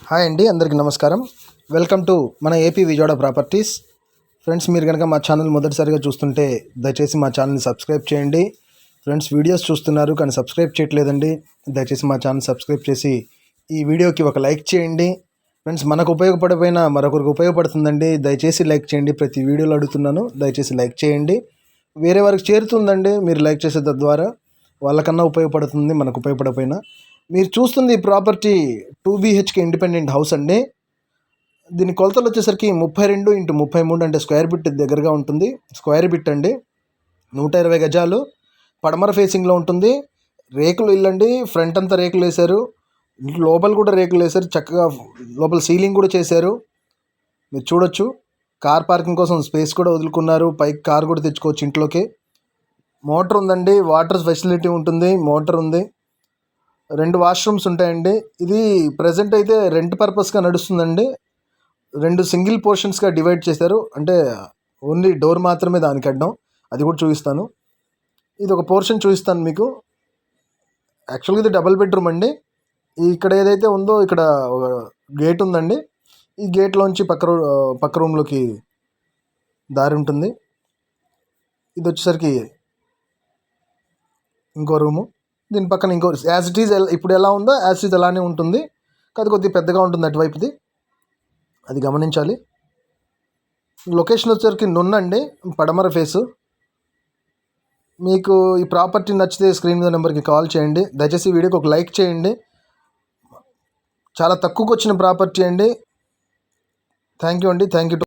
Hi అండి, అందరికీ నమస్కారం. వెల్కమ్ టు మన ఏపీ విజయవాడ ప్రాపర్టీస్. ఫ్రెండ్స్, మీరు కనుక మా ఛానల్ మొదటిసారిగా చూస్తుంటే దయచేసి మా ఛానల్ని సబ్స్క్రైబ్ చేయండి. ఫ్రెండ్స్, వీడియోస్ చూస్తున్నారు కానీ సబ్స్క్రైబ్ చేయట్లేదండి. దయచేసి మా ఛానల్ సబ్స్క్రైబ్ చేసి ఈ వీడియోకి ఒక లైక్ చేయండి. ఫ్రెండ్స్, మనకు ఉపయోగపడిపోయినా మరొకరికి ఉపయోగపడుతుందండి. దయచేసి లైక్ చేయండి. ప్రతి వీడియోలో అడుగుతున్నాను, దయచేసి లైక్ చేయండి. వేరే వారికి చేరుతుందండి మీరు లైక్ చేసే ద్వారా. వాళ్ళకన్నా ఉపయోగపడుతుంది, మనకు ఉపయోగపడకపోయినా. మీరు చూస్తుంది ఈ ప్రాపర్టీ 2 BHK ఇండిపెండెంట్ హౌస్ అండి. దీని కొలతలు వచ్చేసరికి 32x33 అంటే స్క్వేర్ బిట్ దగ్గరగా ఉంటుంది. స్క్వేర్ బిట్ అండి, 120 గజాలు. పడమర ఫేసింగ్లో ఉంటుంది. రేకులు ఇల్లు అండి. ఫ్రంట్ అంతా రేకులు వేశారు, లోపల కూడా రేకులు వేశారు. చక్కగా లోపల సీలింగ్ కూడా చేశారు, మీరు చూడొచ్చు. కార్ పార్కింగ్ కోసం స్పేస్ కూడా వదులుకున్నారు. పైకి కార్ కూడా తెచ్చుకోవచ్చు ఇంట్లోకి. మోటార్ ఉందండి, వాటర్ ఫెసిలిటీ ఉంటుంది, మోటార్ ఉంది. 2 వాష్రూమ్స్ ఉంటాయండి. ఇది ప్రజెంట్ అయితే రెంట్ పర్పస్గా నడుస్తుందండి. 2 సింగిల్ పోర్షన్స్గా డివైడ్ చేశారు, అంటే ఓన్లీ డోర్ మాత్రమే దానికి అడ్డం. అది కూడా చూపిస్తాను. ఇది ఒక పోర్షన్ చూపిస్తాను మీకు. యాక్చువల్గా ఇది డబుల్ బెడ్రూమ్ అండి. ఇక్కడ ఏదైతే ఉందో ఇక్కడ ఒక గేట్ ఉందండి. ఈ గేట్లోంచి పక్క రూమ్లోకి దారి ఉంటుంది. ఇది వచ్చేసరికి ఇంకో రూము. దీని పక్కన ఇంకో యాజ్ ఇట్ ఈజ్ ఇప్పుడు ఎలా ఉందో యాజ్ ఇట్ ఈజ్ అలానే ఉంటుంది. కాదు కొద్దిగా పెద్దగా ఉంటుంది అటువైపుది, అది గమనించాలి. లొకేషన్ వచ్చేసరికి నున్నండి, పడమర ఫేసు. మీకు ఈ ప్రాపర్టీ నచ్చితే స్క్రీన్ మీద నెంబర్కి కాల్ చేయండి. దయచేసి ఈ వీడియోకి ఒక లైక్ చేయండి. చాలా తక్కువకి వచ్చిన ప్రాపర్టీ అండి. థ్యాంక్ యూ అండి. Thank you.